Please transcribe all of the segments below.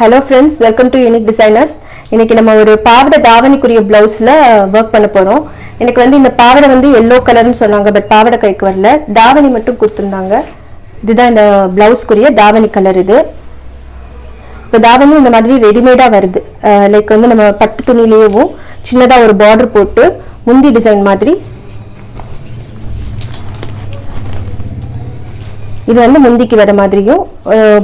Hello friends, welcome to Unique Designers. இன்னைக்கு நம்ம ஒரு பாவாடை தாவணிக்குரிய ப்ளவுஸ்ல வர்க் பண்ண போறோம். எனக்கு வந்து இந்த பாவாடை வந்து yellow கலர்னு சொன்னாங்க, பட் பாவாடை கைக்கு வரல. தாவணி மட்டும் கொடுத்திருந்தாங்க. இதுதான் இந்த ப்ளவுஸ்க்குரிய தாவணி கலர் இது. இப்போ தாவணி இந்த மாதிரி ரெடிமேடா வருது. லைக் வந்து நம்ம பட்டு துணியிலேயும் சின்னதா ஒரு பார்டர் போட்டு முந்தி டிசைன் மாதிரி இது வந்து முந்திக்கு வர மாதிரியும்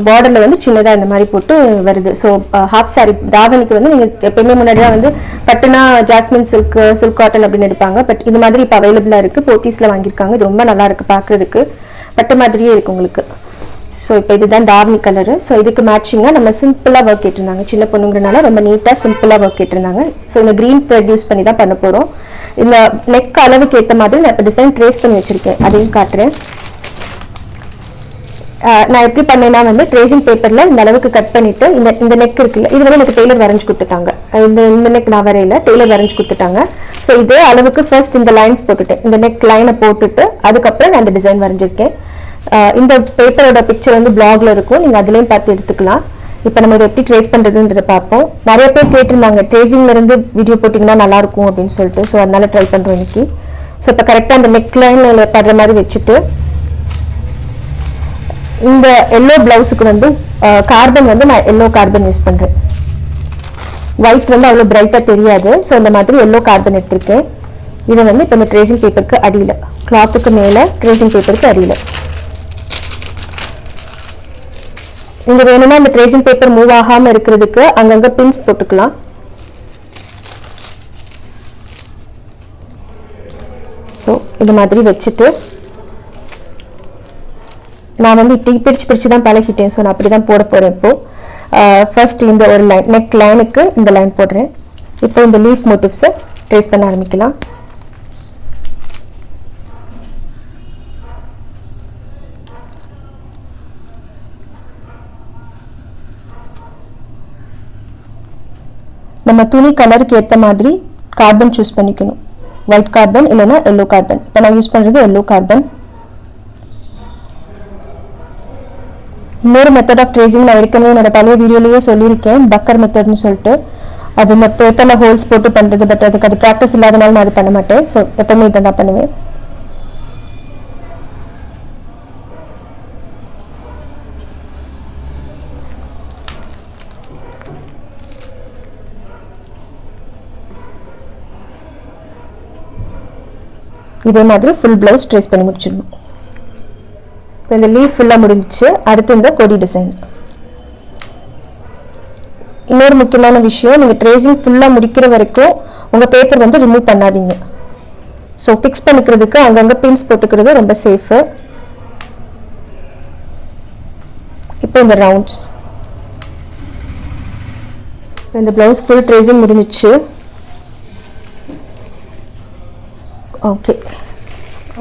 பார்டர்ல வந்து சின்னதா இந்த மாதிரி போட்டு வருது. ஸோ ஹாஃப் சாரி தாவணிக்கு வந்து நீங்க எப்பயுமே முன்னாடியா வந்து பட்டுனா ஜாஸ்மின் சில்க் காட்டன் அப்படின்னு எடுப்பாங்க. பட் இது மாதிரி இப்போ அவைலபிளா இருக்கு. போத்தீஸ்ல வாங்கியிருக்காங்க. இது ரொம்ப நல்லா இருக்கு பார்க்கறதுக்கு, பட்டு மாதிரியே இருக்கு உங்களுக்கு. ஸோ இப்போ இதுதான் தாவணி கலரு. ஸோ இதுக்கு மேட்சிங்கா நம்ம சிம்பிளா ஒர்க் கேட்டிருந்தாங்க. சின்ன பொண்ணுங்கிறனால ரொம்ப நீட்டா சிம்பிளா ஒர்க் கேட்டிருந்தாங்க. ஸோ இந்த கிரீன் த்ரெட் யூஸ் பண்ணி தான் பண்ண போறோம். இந்த நெக் அளவுக்கு ஏற்ற மாதிரி நான் இப்போ டிசைன் ட்ரேஸ் பண்ணி வச்சிருக்கேன், அதையும் காட்டுறேன். நான் எப்படி பண்ணேன்னா வந்து ட்ரேசிங் பேப்பர்ல இந்த அளவுக்கு கட் பண்ணிட்டு இந்த நெக் இருக்குல்ல, இது வந்து எனக்கு டெய்லர் வரைஞ்சு கொடுத்துட்டாங்க. இந்த நெக் நான் வரையில, டெய்லர் வரைஞ்சு கொடுத்துட்டாங்க. ஸோ இதே அளவுக்கு ஃபர்ஸ்ட் இந்த லைன்ஸ் போட்டுட்டேன். இந்த நெக் லைனை போட்டுட்டு அதுக்கப்புறம் நான் இந்த டிசைன் வரைஞ்சிருக்கேன். இந்த பேப்பரோட பிக்சர் வந்து பிளாக்ல இருக்கும், நீங்க அதுலயும் பார்த்து எடுத்துக்கலாம். இப்போ நம்ம இதை எப்படி ட்ரேஸ் பண்றதுன்றத பார்ப்போம். நிறைய பேர் கேட்டிருந்தாங்க ட்ரேசிங்ல இருந்து வீடியோ போட்டிங்கன்னா நல்லா இருக்கும் அப்படின்னு சொல்லிட்டு. ஸோ அதனால ட்ரை பண்றோம் இன்னைக்கு. ஸோ இப்போ கரெக்டாக அந்த நெக் லைன்ல படுற மாதிரி வச்சுட்டு இந்த எல்லோ பிளவுஸுக்கு வந்து கார்பன் வந்து நான் எல்லோ கார்பன் யூஸ் பண்றேன். ஒயிட் வந்து அவ்வளோ பிரைட்டா தெரியாது. ஸோ இந்த மாதிரி எல்லோ கார்பன் எடுத்திருக்கேன். இதை வந்து இப்போ இந்த ட்ரேசிங் பேப்பருக்கு அடியில், கிளாத்துக்கு மேலே ட்ரேசிங் பேப்பருக்கு அடியில். நீங்க வேணும்னா இந்த ட்ரேசிங் பேப்பர் மூவ் ஆகாம இருக்கிறதுக்கு அங்கங்க பின்ஸ் போட்டுக்கலாம். ஸோ இந்த மாதிரி வச்சுட்டு நான் வந்து இப்படி பிரிச்சு தான் பழகிட்டேன். ஸோ நான் அப்படி தான் போட போறேன். இப்போ ஃபர்ஸ்ட் இந்த ஒரு லைன், நெக் லைனுக்கு இந்த லைன் போடுறேன். இப்போ இந்த லீஃப் மோட்டிவ்ஸை ட்ரேஸ் பண்ண ஆரம்பிக்கலாம். நம்ம துணி கலருக்கு ஏற்ற மாதிரி கார்பன் சூஸ் பண்ணிக்கணும். ஒயிட் கார்பன் இல்லைன்னா எல்லோ கார்பன். இப்போ நான் யூஸ் பண்றது எல்லோ கார்பன். இன்னொரு மெத்தட் ஆஃப் ட்ரேசிங் நான் ஏற்கனவே என்னோட பழைய வீடியோலயே சொல்லியிருக்கேன், பக்கர் மெத்தட்னு சொல்லிட்டு. அது இந்த பேப்பர்ல ஹோல்ஸ் போட்டு பண்றது. பட் அதுக்கு அது ப்ராக்டிஸ் இல்லாதனால நான் அது பண்ண மாட்டேன். ஸோ எப்பவுமே இதை தான் பண்ணுவேன். இதே மாதிரி ஃபுல் பிளவுஸ் ட்ரேஸ் பண்ணி முடிச்சிடணும். இப்போ இந்த லீஃப் ஃபுல்லாக முடிஞ்சிச்சு. அடுத்து இந்த கொடி டிசைன். இன்னொரு முக்கியமான விஷயம், நீங்கள் ட்ரேசிங் ஃபுல்லாக முடிக்கிற வரைக்கும் உங்கள் பேப்பர் வந்து ரிமூவ் பண்ணாதீங்க. ஸோ ஃபிக்ஸ் பண்ணிக்கிறதுக்கு அங்கங்கே பின்ஸ் போட்டுக்கிறது ரொம்ப சேஃபு. இப்போ இந்த ரவுண்ட்ஸ், இந்த ப்ளவுஸ் ஃபுல் ட்ரேசிங் முடிஞ்சிச்சு. ஓகே,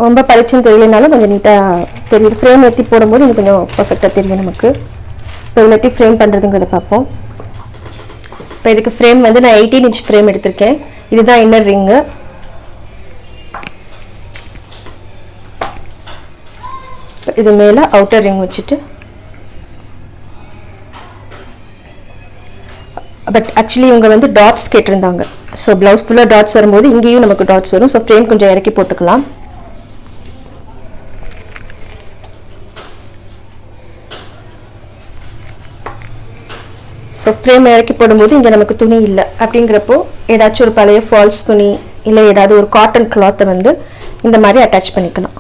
ரொம்ப பளிச்சுன்னு தெரியலனாலும் கொஞ்சம் நீட்டாக தெரியுது. ஃப்ரேம் ஏற்றி போடும்போது இன்னும் கொஞ்சம் பர்ஃபெக்டாக தெரியும் நமக்கு. இப்போ இதில் எப்படி ஃப்ரேம் பண்ணுறதுங்கிறத பார்ப்போம். இப்போ இதுக்கு ஃப்ரேம் வந்து நான் 18 இன்ச் ஃப்ரேம் எடுத்திருக்கேன். இதுதான் இன்னர் ரிங்கு. இது மேலே அவுட்டர் ரிங் வச்சுட்டு, பட் ஆக்சுவலி இவங்க வந்து டாட்ஸ் கேட்டிருந்தாங்க. ஸோ ப்ளவுஸ் ஃபுல்லாக டாட்ஸ் வரும்போது இங்கேயும் நமக்கு டாட்ஸ் வரும். ஸோ ஃப்ரேம் கொஞ்சம் இறக்கி போட்டுக்கலாம். ஸோ ஃப்ரேம் இறக்கி போடும்போது இங்கே நமக்கு துணி இல்லை அப்படிங்கிறப்போ ஏதாச்சும் ஒரு பழைய ஃபால்ஸ் துணி இல்லை ஏதாவது ஒரு காட்டன் கிளாத்தை வந்து இந்த மாதிரி அட்டாச் பண்ணிக்கலாம்.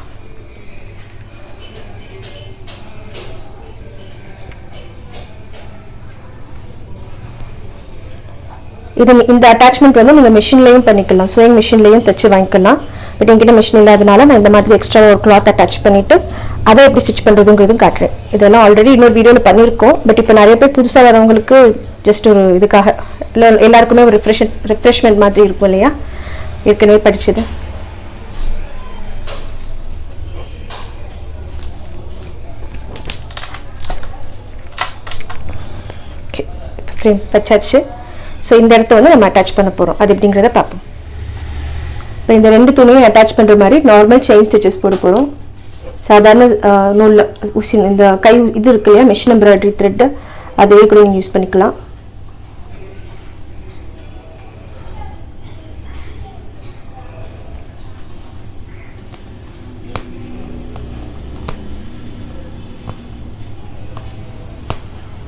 இந்த அட்டாச்மெண்ட் வந்து நீங்கள் மிஷின்லையும் பண்ணிக்கலாம், ஸ்விங் மிஷின்லையும் தைச்சு வாங்கிக்கலாம். பட் என்கிட்ட மிஷின் இல்லாதனால நான் இந்த மாதிரி எக்ஸ்ட்ரா ஒரு கிளாத் அட்டாச் பண்ணிட்டு அதை எப்படி ஸ்டிச் பண்ணுறதுங்கிறதும் காட்டுறேன். இதெல்லாம் ஆல்ரெடி இன்னொரு வீடியோவில் பண்ணியிருக்கோம். பட் இப்போ நிறைய பேர் புதுசாக வரவங்களுக்கு ஜஸ்ட் ஒரு இதுக்காக, இல்லை எல்லாருக்குமே ஒரு ரிஃப்ரெஷ்மெண்ட் மாதிரி இருக்கும் இல்லையா, ஏற்கனவே படிச்சது. ஓகே, ஃப்ரேம் வச்சாச்சு. ஸோ இந்த இடத்த வந்து நம்ம அட்டாச் பண்ண போகிறோம். அது எப்படிங்கிறத பார்ப்போம். இப்போ இந்த ரெண்டு துணியும் அட்டாச் பண்ணுற மாதிரி நார்மல் செயின் ஸ்டிச்சஸ் போட போகிறோம். சாதாரண நூலில் ஊசி இந்த கை இது இருக்கு இல்லையா, மிஷின் எம்ப்ராய்டரி த்ரெட்டு, அதுவே கூட நீங்கள் யூஸ் பண்ணிக்கலாம்.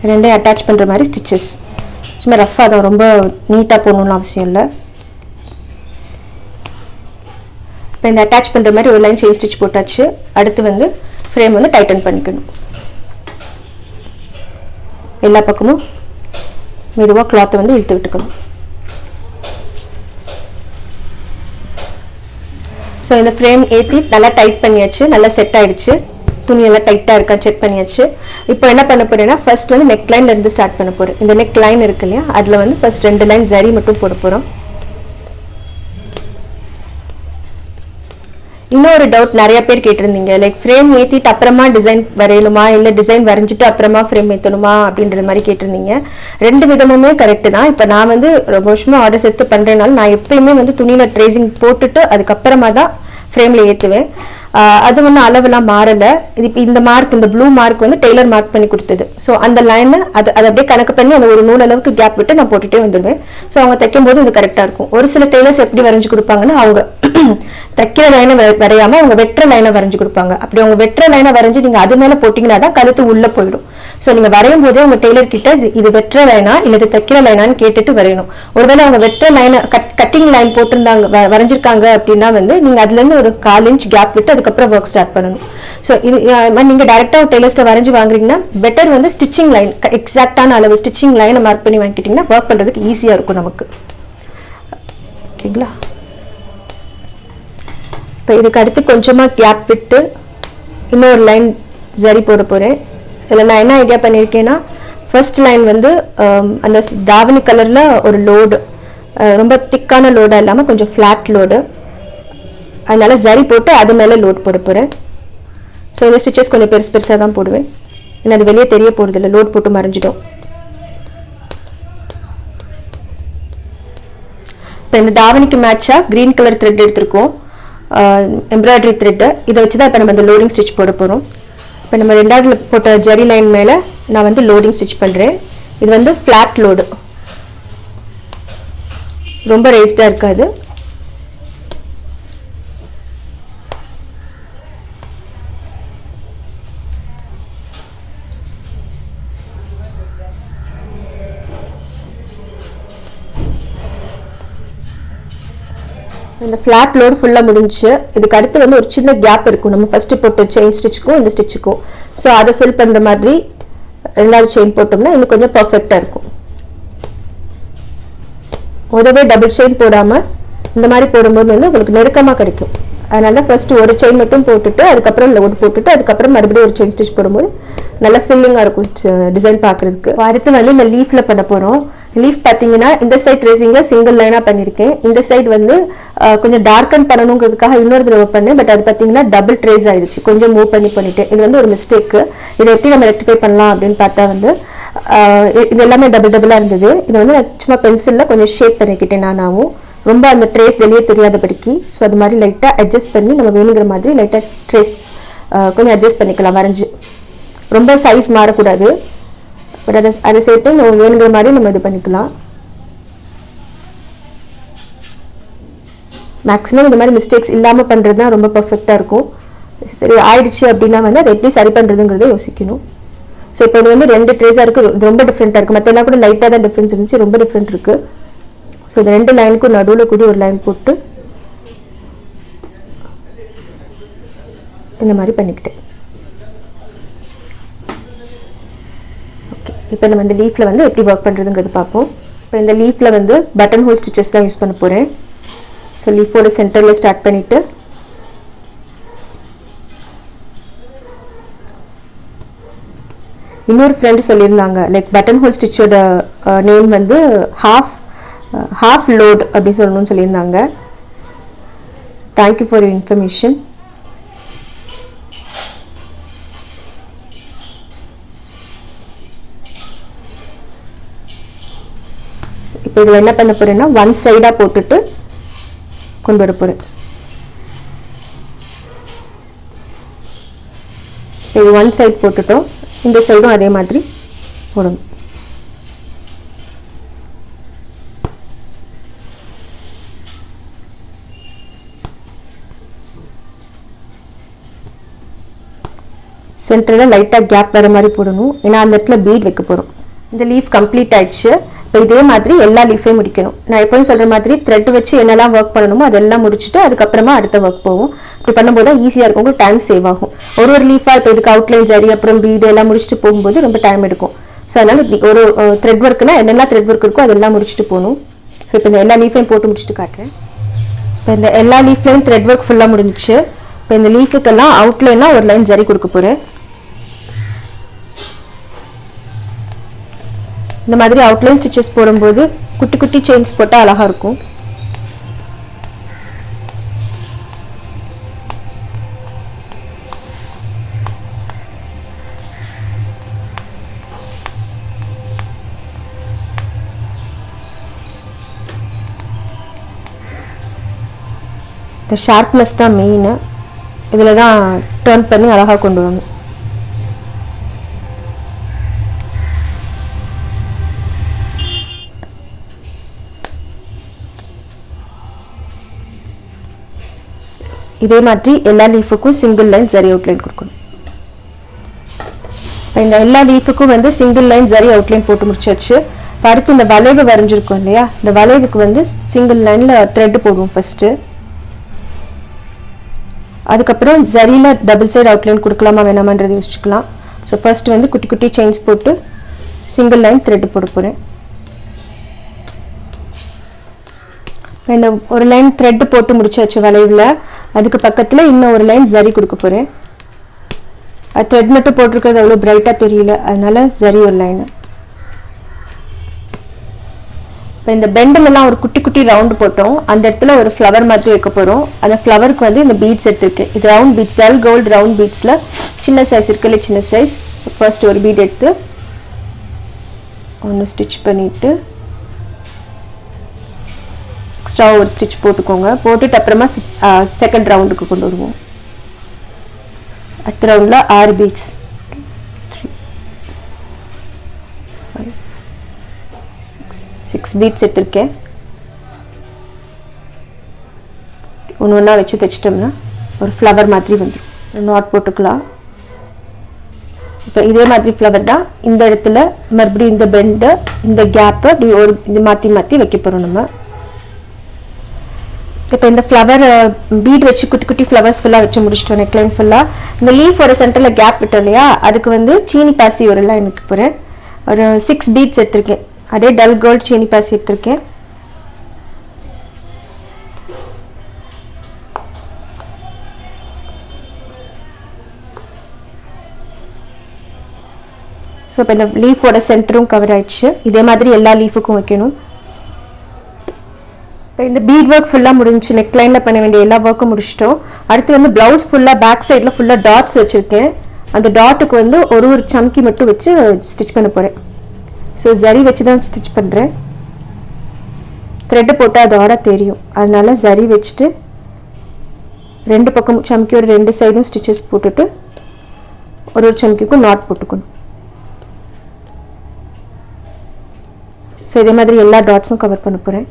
ரெண்டையும் அட்டாச் பண்ணுற மாதிரி ஸ்டிச்சஸ். சும்மா ரஃப்பாக தான், ரொம்ப நீட்டாக போடணும்னு அவசியம் இல்லை. இப்போ இந்த அட்டாச் பண்ணுற மாதிரி ஒரு லைன் செயின் ஸ்டிச் போட்டாச்சு. அடுத்து வந்து ஃப்ரேம் வந்து டைட்டன் பண்ணிக்கணும். எல்லா பக்கமும் மெதுவாக கிளாத்தை வந்து இழுத்து விட்டுக்கணும். ஸோ இந்த ஃப்ரேம் ஏற்றி நல்லா டைட் பண்ணியாச்சு, நல்லா செட் ஆகிடுச்சு. துணியெல்லாம் டைட்டாக இருக்கா செக் பண்ணியாச்சு. இப்போ என்ன பண்ண போகிறேன்னா ஃபர்ஸ்ட் வந்து நெக் லைன்லேருந்து ஸ்டார்ட் பண்ண போகிறேன். இந்த நெக் லைன் இருக்கு இல்லையா, அதில் வந்து ஃபர்ஸ்ட் 2 லைன் ஜரி மட்டும் போட போகிறோம். இன்னொரு டவுட் நிறைய பேர் கேட்டிருந்தீங்க, லைக் ஃப்ரேம் ஏற்றிட்டு அப்புறமா டிசைன் வரையணுமா, இல்லை டிசைன் வரைஞ்சிட்டு அப்புறமா ஃப்ரேம் ஏற்றணுமா அப்படின்ற மாதிரி கேட்டிருந்தீங்க. 2 விதமுமே கரெக்டு தான். இப்போ நான் வந்து ரொம்ப வருஷமாக ஆர்டர்ஸ் எடுத்து பண்ணுறதுனால நான் எப்பயுமே வந்து துணியில் ட்ரேசிங் போட்டுட்டு அதுக்கப்புறமா தான் ஃப்ரேமில் ஏற்றுவேன். அது ஒன்றும் அளவெல்லாம் மாறலை. இது இப்போ இந்த மார்க், இந்த ப்ளூ மார்க் வந்து டெய்லர் மார்க் பண்ணி கொடுத்தது. ஸோ அந்த லைனை அதை அப்படியே கணக்கு பண்ணி அந்த ஒரு நூல் அளவுக்கு கேப் விட்டு நான் போட்டுகிட்டே வந்துடுவேன். ஸோ அவங்க தைக்கும் போது இது கரெக்டாக இருக்கும். ஒரு சில டெய்லர்ஸ் எப்படி வரைஞ்சி கொடுப்பாங்கன்னா, அவங்க தைக்கிற லைனை வரையாமல் அவங்க வெட்டுற லைனை வரைஞ்சி கொடுப்பாங்க. அப்படி அவங்க வெட்டுற லைனை வரைஞ்சி நீங்கள் அது மேலே போட்டிங்கன்னா தான் கழுத்து உள்ளே போயிடும். ஸோ நீங்கள் வரையும் போதே உங்கள் டெய்லர் கிட்ட இது வெட்டுற லைனா இல்லை இது தைக்கிற லைனான்னு கேட்டுட்டு வரையணும். ஒருவேளை அவங்க வெட்டுற லைனை கட்டிங் லைன் போட்டிருந்தாங்க, வரைஞ்சிருக்காங்க அப்படின்னா வந்து நீங்கள் அதுலேருந்து ஒரு 1/4 இன்ச் கேப் விட்டு அதுக்கப்புறம் ஒர்க் ஸ்டார்ட் பண்ணணும். ஸோ இது நீங்கள் டேரெக்டாக ஒரு டெய்லர்ஸ்ட்டை வரைஞ்சி வாங்குறீங்கன்னா பெட்டர் வந்து ஸ்டிச்சிங் லைன், எக்ஸாக்டான அளவு ஸ்டிச்சிங் லைனை மார்க் பண்ணி வாங்கிக்கிட்டிங்கன்னா ஒர்க் பண்ணுறதுக்கு ஈஸியாக இருக்கும் நமக்கு. ஓகேங்களா? இப்போ இதுக்கு அடுத்து கொஞ்சமாக கேப் விட்டு இன்னொரு லைன் ஜரி போட போகிறேன். இதில் நான் என்ன ஐடியா பண்ணியிருக்கேன்னா, ஃபர்ஸ்ட் லைன் வந்து அந்த தாவணி கலரில் ஒரு லோடு, ரொம்ப திக்கான லோடாக இல்லாமல் கொஞ்சம் ஃப்ளாட் லோடு, அதனால ஜரி போட்டு அது மேலே லோட் போட போகிறேன். ஸோ இந்த ஸ்டிச்சஸ் கொஞ்சம் பெருசாக தான் போடுவேன், ஏன்னா அது வெளியே தெரிய போகிறது இல்லை, லோட் போட்டு மறைஞ்சிடும். இப்போ இந்த தாவணிக்கு மேட்சாக க்ரீன் கலர் த்ரெட் எடுத்திருக்கோம், எம்ப்ராய்டரி த்ரெட்டு. இதை வச்சு தான் இப்போ நம்ம இந்த லோடிங் ஸ்டிச் போட போகிறோம். இப்போ நம்ம 2வது போட்ட ஜரி லைன் மேலே நான் வந்து லோடிங் ஸ்டிச் பண்ணுறேன். இது வந்து ஃப்ளாட் லோடு, ரொம்ப ரேஸ்டாக இருக்காது. இந்த ஃப்ளாட் லோடு ஃபுல்லாக முடிஞ்சு. இதுக்கு அடுத்து வந்து ஒரு சின்ன கேப் இருக்கும் நம்ம ஃபஸ்ட்டு போட்டு செயின் ஸ்டிச்சுக்கும் இந்த ஸ்டிச்சுக்கும். ஸோ அதை ஃபில் பண்ணுற மாதிரி 2வது செயின் போட்டோம்னா இன்னும் கொஞ்சம் பர்ஃபெக்டாக இருக்கும். முதவே டபுள் செயின் போடாமல் இந்த மாதிரி போடும்போது வந்து உங்களுக்கு நெருக்கமாக கிடைக்கும். அதனால தான் ஃபஸ்ட்டு ஒரு செயின் மட்டும் போட்டுட்டு அதுக்கப்புறம் லோடு போட்டுட்டு அதுக்கப்புறம் மறுபடியும் ஒரு செயின் ஸ்டிச் போடும்போது நல்லா ஃபில்லிங்காக இருக்கும் டிசைன் பார்க்குறதுக்கு. அடுத்து வந்து இந்த லீஃபில் பண்ண போகிறோம். லீஃப் பார்த்தீங்கன்னா இந்த சைட் ட்ரேசிங்கில் சிங்கிள் லைனாக பண்ணியிருக்கேன். இந்த சைடு வந்து கொஞ்சம் டார்க்கன் பண்ணணுங்கிறதுக்காக இன்னொரு தடவை பண்ணேன். பட் அது பார்த்தீங்கன்னா டபுள் ட்ரேஸ் ஆகிடுச்சு, கொஞ்சம் மூவ் பண்ணிட்டேன். இது வந்து ஒரு மிஸ்டேக்கு. இதை எப்படி நம்ம ரெக்டிஃபை பண்ணலாம் அப்படின்னு பார்த்தா வந்து இது எல்லாமே டபுளாக இருந்தது. இதை வந்து நான் சும்மா பென்சிலில் கொஞ்சம் ஷேப் பண்ணிக்கிட்டேன் நானாகவும், ரொம்ப அந்த ட்ரேஸ் வெளியே தெரியாதபடிக்கு. ஸோ அது மாதிரி லைட்டாக அட்ஜஸ்ட் பண்ணி நம்ம வேணுங்கிற மாதிரி லைட்டாக ட்ரேஸ் கொஞ்சம் அட்ஜஸ்ட் பண்ணிக்கலாம் வரைஞ்சி. ரொம்ப சைஸ் மாறக்கூடாது, பட் அதை சேர்த்து நம்ம வேணுங்கிற மாதிரி நம்ம இது பண்ணிக்கலாம். மேக்ஸிமம் இந்த மாதிரி மிஸ்டேக்ஸ் இல்லாமல் பண்ணுறது தான் ரொம்ப பர்ஃபெக்டாக இருக்கும். சரி ஆயிடுச்சு அப்படின்னா வந்து அதை எப்படி சரி பண்ணுறதுங்கிறத யோசிக்கணும். ஸோ இப்போ இது வந்து 2 ட்ரேஸாக இருக்குது, இது ரொம்ப டிஃப்ரெண்ட்டாக இருக்குது. மற்றெல்லாம் கூட லைட்டாக தான் டிஃப்ரென்ஸ் இருந்துச்சு, ரொம்ப டிஃப்ரெண்ட் இருக்குது. ஸோ இந்த 2 லைனுக்கும் நடுவில் கூடி ஒரு லைன் போட்டு இந்த மாதிரி பண்ணிக்கிட்டேன். ஓகே, இப்போ நம்ம இந்த லீஃபில் வந்து எப்படி ஒர்க் பண்ணுறதுங்கிறது பார்ப்போம். இப்போ இந்த லீஃபில் வந்து பட்டன் ஹோல் ஸ்டிச்சஸ் தான் யூஸ் பண்ண போகிறேன். ஸோ லீஃபோட சென்டரில் ஸ்டார்ட் பண்ணிவிட்டு இன்னொரு ஃப்ரெண்டு சொல்லியிருந்தாங்க, லைக் பட்டன் ஹோல் ஸ்டிச்சோட நேம் வந்து ஹாஃப் லோட் அப்படி சொல்லணும்னு சொல்லியிருந்தாங்க. Thank you for your information. இப்போ இதில் என்ன பண்ண போகிறேன்னா ஒன் சைடாக போட்டுட்டு கொண்டு வர போகிறேன். இது ஒன் சைட் போட்டுட்டோம், இந்த சைடும் அதே மாதிரி போடணும். சென்டரில் லைட்டாக கேப் வர மாதிரி போடணும், ஏன்னா அந்த இடத்துல பீட் வைக்க போகிறோம். இந்த லீஃப் கம்ப்ளீட் ஆயிடுச்சு. இப்போ இதே மாதிரி எல்லா லீஃபையும் முடிக்கணும். நான் எப்பவும் சொல்கிற மாதிரி த்ரெட் வச்சு என்னெல்லாம் ஒர்க் பண்ணணுமோ அதெல்லாம் முடிச்சுட்டு அதுக்கப்புறமா அடுத்த ஒர்க் போகும். இப்படி பண்ணும்போது தான் ஈஸியாக இருக்கும், உங்களுக்கு டைம் சேவ் ஆகும். ஒரு லீஃபாக இப்போ இதுக்கு அவுட்லைன் ஜரி அப்புறம் பீடு எல்லாம் முடிச்சுட்டு போகும்போது ரொம்ப டைம் எடுக்கும். ஸோ அதனால் ஒரு த்ரெட் ஒர்க்குனா என்னெல்லாம் த்ரெட் ஒர்க் இருக்கோ அதெல்லாம் முடிச்சுட்டு போகணும். ஸோ இப்போ இந்த எல்லா லீஃபையும் போட்டு முடிச்சுட்டு காட்டுறேன். இப்போ இந்த எல்லா லீஃப்லையும் த்ரெட் ஒர்க் ஃபுல்லாக முடிஞ்சிச்சு. இப்போ இந்த லீஃபுக்கெல்லாம் அவுட்லைனாக ஒரு லைன் ஜரி கொடுக்க போகிறேன். இந்த மாதிரி அவுட்லைன் ஸ்டிச்சஸ் போடும்போது குட்டி குட்டி செயின்ஸ் போட்டால் அழகாக இருக்கும். இந்த ஷார்ப்னஸ் தான் மெயின். இதில் தான் டர்ன் பண்ணி அழகாக கொண்டு வரணும். இதே மாதிரி எல்லா லீஃபுக்கும் சிங்கிள் லைன் ஜரி அவுட்லைன் கொடுக்கணும். இந்த எல்லா லீஃபுக்கும் வந்து சிங்கிள் லைன் ஜரி அவுட்லைன் போட்டு முடிச்சாச்சு. அடுத்து இந்த வளைவு வரைஞ்சிருக்கும் இல்லையா, இந்த வளைவுக்கு வந்து சிங்கிள் லைன்ல த்ரெட் போடுவோம் ஃபர்ஸ்ட். அதுக்கப்புறம் ஜரியில டபுள் சைடு அவுட்லைன் கொடுக்கலாமா வேணாமான்றது யோசிச்சுக்கலாம். ஸோ ஃபர்ஸ்ட் வந்து குட்டி குட்டி செயின்ஸ் போட்டு சிங்கிள் லைன் த்ரெட் போட போறேன். இந்த ஒரு லைன் த்ரெட் போட்டு முடிச்சாச்சு வளைவுல. அதுக்கு பக்கத்துல இன்னும் ஒரு லைன் ஜரி கொடுக்க போறேன். த்ரெட் மட்டும் போட்டிருக்கிறது அவ்வளோ பிரைட்டா தெரியல, அதனால ஜரி ஒரு லைன். இப்போ இந்த பெண்டெல்லாம் ஒரு குட்டி குட்டி ரவுண்ட் போட்டோம், அந்த இடத்துல ஒரு ஃப்ளவர் மாதிரி வைக்க போறோம். அந்த ஃப்ளவருக்கு வந்து இந்த பீட்ஸ் எடுத்துருக்கு. இது round beads, dull gold round பீட்ஸ்ல சின்ன சைஸ் இருக்குல்ல, சின்ன சைஸ். ஃபர்ஸ்ட் ஒரு பீட் எடுத்து ஒன்று ஸ்டிச் பண்ணிட்டு எக்ஸ்ட்ரா ஒரு ஸ்டிச் போட்டுக்கோங்க. போட்டுட்டு அப்புறமா செகண்ட் ரவுண்டுக்கு கொண்டு வருவோம். அடுத்த ரவுண்டில் 6 பீட்ஸ், 6 பீட்ஸ் எடுத்திருக்கேன். ஒன்று ஒன்றா வச்சு தைச்சிட்டோம்னா ஒரு ஃப்ளவர் மாதிரி வந்துடும். நாட் போட்டுக்கலாம். இப்போ இதே மாதிரி ஃப்ளவர் தான் இந்த இடத்துல மறுபடியும் இந்த பெண்டு இந்த கேப்பை இப்படி ஒரு இது மாற்றி மாற்றி வைக்க போகிறோம் நம்ம. இப்போ இந்த ஃப்ளவர் பீட் வச்சு குட்டி குட்டி ஃப்ளவர்ஸ் ஃபுல்லாக வச்சு முடிச்சிட்டோம். நெக்லைன் ஃபுல்லாக இந்த லீஃபோட சென்டரில் கேப் விட்டோம் இல்லையா, அதுக்கு வந்து சீனி பாசி ஒரு லைன் வைக்க போகிறேன். ஒரு 6 பீட்ஸ் எடுத்திருக்கேன். அதே டல் கோல்டு சீனி பாசி எடுத்திருக்கேன். ஸோ இப்போ இந்த லீஃபோட சென்டரும் கவர் ஆயிடுச்சு. இதே மாதிரி எல்லா லீஃபுக்கும் வைக்கணும். இப்போ இந்த பீட் ஒர்க் ஃபுல்லாக முடிஞ்சு நெக்லைனில் பண்ண வேண்டிய எல்லா ஒர்க்கும் முடிச்சிட்டோம். அடுத்து வந்து ப்ளவுஸ் ஃபுல்லாக பேக் சைடில் ஃபுல்லாக டாட்ஸ் வச்சுருக்கேன். அந்த டாட்டுக்கு வந்து ஒரு சம்கி மட்டும் வச்சு ஸ்டிச் பண்ண போகிறேன். ஸோ ஜரி வச்சு தான் ஸ்டிச் பண்ணுறேன். த்ரெட்டு போட்டால் அதோட தெரியும், அதனால ஜரி வச்சுட்டு ரெண்டு பக்கம் சம்கியோட 2 சைடும் ஸ்டிச்சஸ் போட்டுட்டு ஒரு சம்கிக்கும் நாட் போட்டுக்கணும். ஸோ இதே மாதிரி எல்லா டாட்ஸும் கவர் பண்ண போகிறேன்.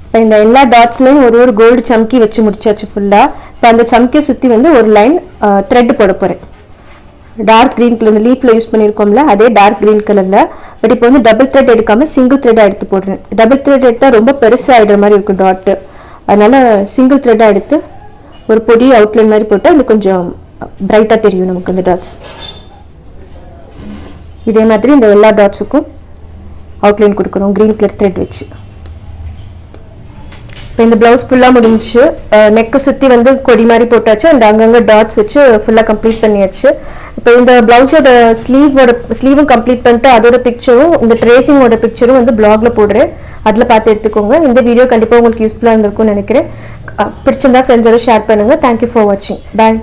இப்போ இந்த எல்லா டாட்ஸ்லையும் ஒரு கோல்டு சம்கி வச்சு முடிச்சாச்சு ஃபுல்லாக. இப்போ அந்த சம்கியை சுற்றி வந்து ஒரு லைன் த்ரெட் போட போகிறேன். டார்க் க்ரீன் கலர், இந்த லீஃபில் யூஸ் பண்ணியிருக்கோம்ல அதே டார்க் க்ரீன் கலரில். பட் இப்போ வந்து டபுள் த்ரெட் எடுக்காமல் சிங்கிள் த்ரெட்டாக எடுத்து போடுறேன். டபுள் த்ரெட் எடுத்தால் ரொம்ப பெருசாக ஆகிடுற மாதிரி இருக்கும் டாட்டு, அதனால் சிங்கிள் த்ரெட்டாக எடுத்து ஒரு பொடி அவுட்லைன் மாதிரி போட்டால் இன்னும் கொஞ்சம் பிரைட்டாக தெரியும் நமக்கு இந்த டாட்ஸ். இதே மாதிரி இந்த எல்லா டாட்ஸுக்கும் அவுட்லைன் கொடுக்கணும் க்ரீன் கலர் த்ரெட் வச்சு. இப்போ இந்த ப்ளவுஸ் ஃபுல்லாக முடிஞ்சு நெக்கை சுற்றி வந்து கொடி மாதிரி போட்டாச்சு. அண்ட் அங்கங்கே டாட்ஸ் வச்சு ஃபுல்லாக கம்ப்ளீட் பண்ணியாச்சு. இப்போ இந்த ப்ளவுஸோட ஸ்லீவும் கம்ப்ளீட் பண்ணிட்டு அதோட பிக்சரும் இந்த ட்ரேசிங்கோட பிக்சரும் வந்து பிளாக்ல போடுறேன், அதில் பார்த்து எடுத்துக்கோங்க. இந்த வீடியோ கண்டிப்பாக உங்களுக்கு யூஸ்ஃபுல்லாக இருந்திருக்கும்னு நினைக்கிறேன். பிடிச்சிருந்தா ஃப்ரெண்ட்ஸோட ஷேர் பண்ணுங்கள். தேங்க்யூ ஃபார் வாட்சிங். பாய்.